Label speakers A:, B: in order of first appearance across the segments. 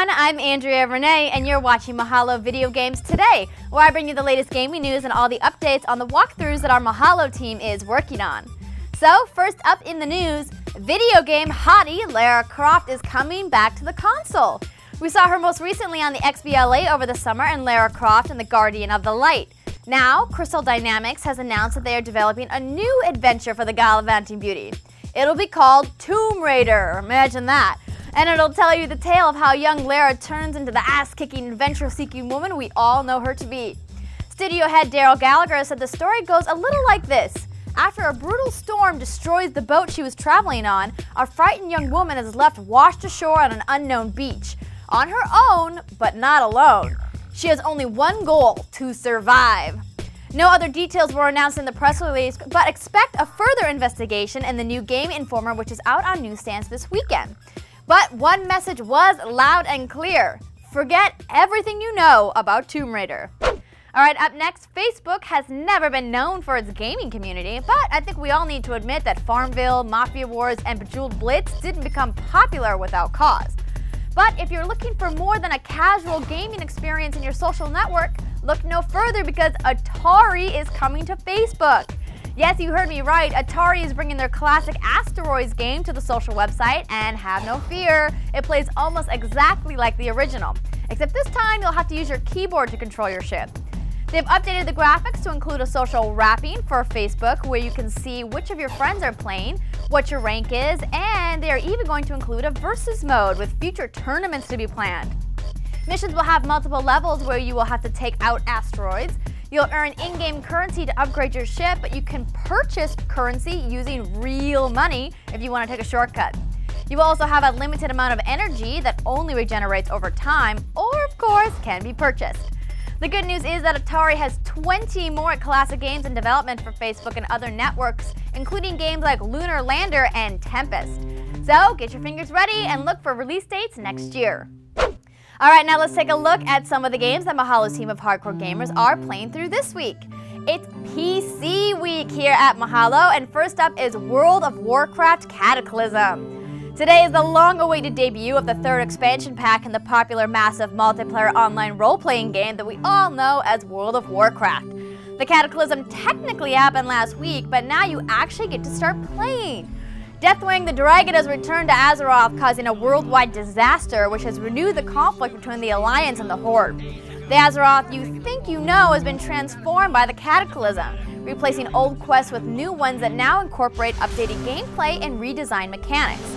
A: everyone, I'm Andrea Renee, and you're watching Mahalo Video Games Today, where I bring you the latest gaming news and all the updates on the walkthroughs that our Mahalo team is working on. So, first up in the news, video game hottie Lara Croft is coming back to the console. We saw her most recently on the XBLA over the summer in Lara Croft and the Guardian of the Light. Now, Crystal Dynamics has announced that they are developing a new adventure for the gallivanting beauty. It'll be called Tomb Raider, imagine that. And it'll tell you the tale of how young Lara turns into the ass-kicking, adventure-seeking woman we all know her to be. Studio head Daryl Gallagher said the story goes a little like this. After a brutal storm destroys the boat she was traveling on, a frightened young woman is left washed ashore on an unknown beach. On her own, but not alone. She has only one goal: to survive. No other details were announced in the press release, but expect a further investigation in the new Game Informer, which is out on newsstands this weekend. But one message was loud and clear: forget everything you know about Tomb Raider. Alright, up next, Facebook has never been known for its gaming community, but I think we all need to admit that Farmville, Mafia Wars, and Bejeweled Blitz didn't become popular without cause. But if you're looking for more than a casual gaming experience in your social network, look no further because Atari is coming to Facebook. Yes, you heard me right, Atari is bringing their classic Astroids game to the social website, and have no fear, it plays almost exactly like the original. Except this time you'll have to use your keyboard to control your ship. They've updated the graphics to include a social wrapping for Facebook where you can see which of your friends are playing, what your rank is, and they are even going to include a versus mode with future tournaments to be planned. Missions will have multiple levels where you will have to take out asteroids. You'll earn in-game currency to upgrade your ship, but you can purchase currency using real money if you want to take a shortcut. You will also have a limited amount of energy that only regenerates over time, or of course, can be purchased. The good news is that Atari has 20 more classic games in development for Facebook and other networks, including games like Lunar Lander and Tempest. So get your fingers ready and look for release dates next year. Alright, now let's take a look at some of the games that Mahalo's team of hardcore gamers are playing through this week. It's PC week here at Mahalo, and first up is World of Warcraft Cataclysm. Today is the long-awaited debut of the third expansion pack in the popular massive multiplayer online role-playing game that we all know as World of Warcraft. The Cataclysm technically happened last week, but now you actually get to start playing. Deathwing the Dragon has returned to Azeroth, causing a worldwide disaster which has renewed the conflict between the Alliance and the Horde. The Azeroth you think you know has been transformed by the Cataclysm, replacing old quests with new ones that now incorporate updated gameplay and redesigned mechanics.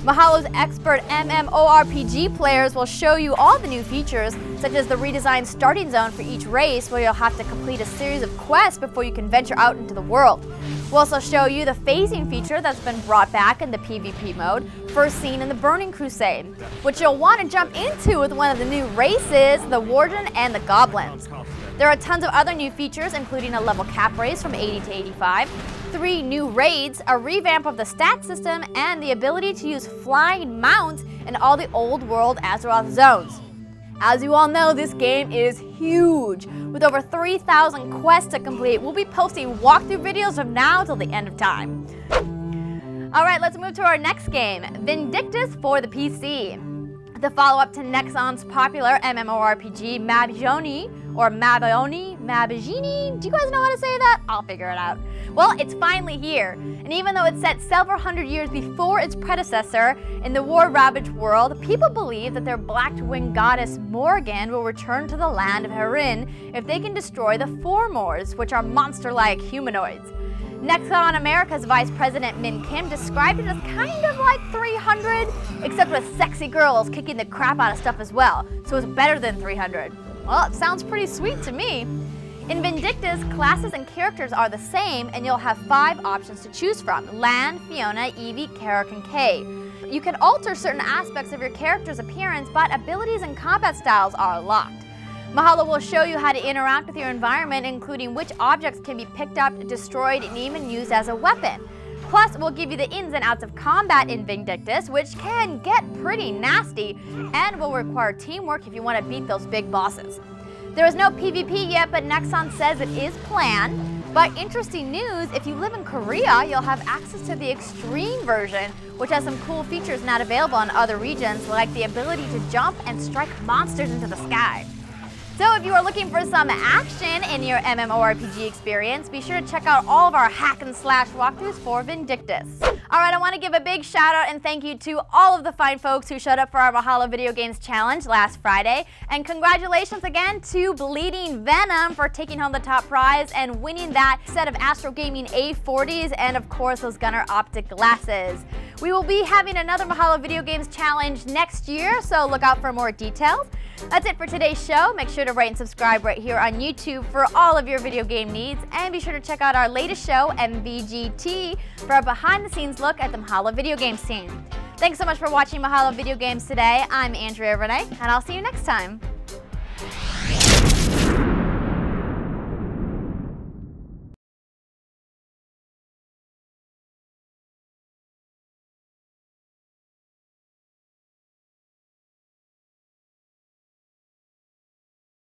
A: Mahalo's expert MMORPG players will show you all the new features, such as the redesigned starting zone for each race where you'll have to complete a series of quests before you can venture out into the world. We'll also show you the phasing feature that's been brought back in the PvP mode, first seen in the Burning Crusade, which you'll want to jump into with one of the new races, the Warden and the Goblins. There are tons of other new features, including a level cap raise from 80 to 85, 3 new raids, a revamp of the stat system, and the ability to use flying mounts in all the old world Azeroth zones. As you all know, this game is huge. With over 3,000 quests to complete, we'll be posting walkthrough videos from now till the end of time. Alright, let's move to our next game, Vindictus for the PC. The follow-up to Nexon's popular MMORPG Mabjoni, or Mabjini? Do you guys know how to say that? I'll figure it out. Well, it's finally here, and even though it's set several hundred years before its predecessor, in the war-ravaged world, people believe that their black-winged goddess Morgan will return to the land of Harin if they can destroy the Formors, which are monster-like humanoids. Nexon America's Vice President Min Kim described it as kind of like 300, except with sexy girls kicking the crap out of stuff as well, so it's better than 300. Well, it sounds pretty sweet to me. In Vindictus, classes and characters are the same, and you'll have 5 options to choose from: Lan, Fiona, Evie, Carrick, and Kay. You can alter certain aspects of your character's appearance, but abilities and combat styles are locked. Mahalo will show you how to interact with your environment, including which objects can be picked up, destroyed, and even used as a weapon. Plus, we'll give you the ins and outs of combat in Vindictus, which can get pretty nasty, and will require teamwork if you want to beat those big bosses. There is no PvP yet, but Nexon says it is planned. But interesting news, if you live in Korea, you'll have access to the Extreme version, which has some cool features not available in other regions, like the ability to jump and strike monsters into the sky. So if you are looking for some action in your MMORPG experience, be sure to check out all of our hack and slash walkthroughs for Vindictus. Alright, I want to give a big shout out and thank you to all of the fine folks who showed up for our Mahalo Video Games Challenge last Friday. And congratulations again to Bleeding Venom for taking home the top prize and winning that set of Astro Gaming A40s and of course those Gunner Optic glasses. We will be having another Mahalo Video Games Challenge next year, so look out for more details. That's it for today's show. Make sure to rate and subscribe right here on YouTube for all of your video game needs. And be sure to check out our latest show, MVGT, for a behind-the-scenes look at the Mahalo video game scene. Thanks so much for watching Mahalo Video Games today. I'm Andrea Renee, and I'll see you next time.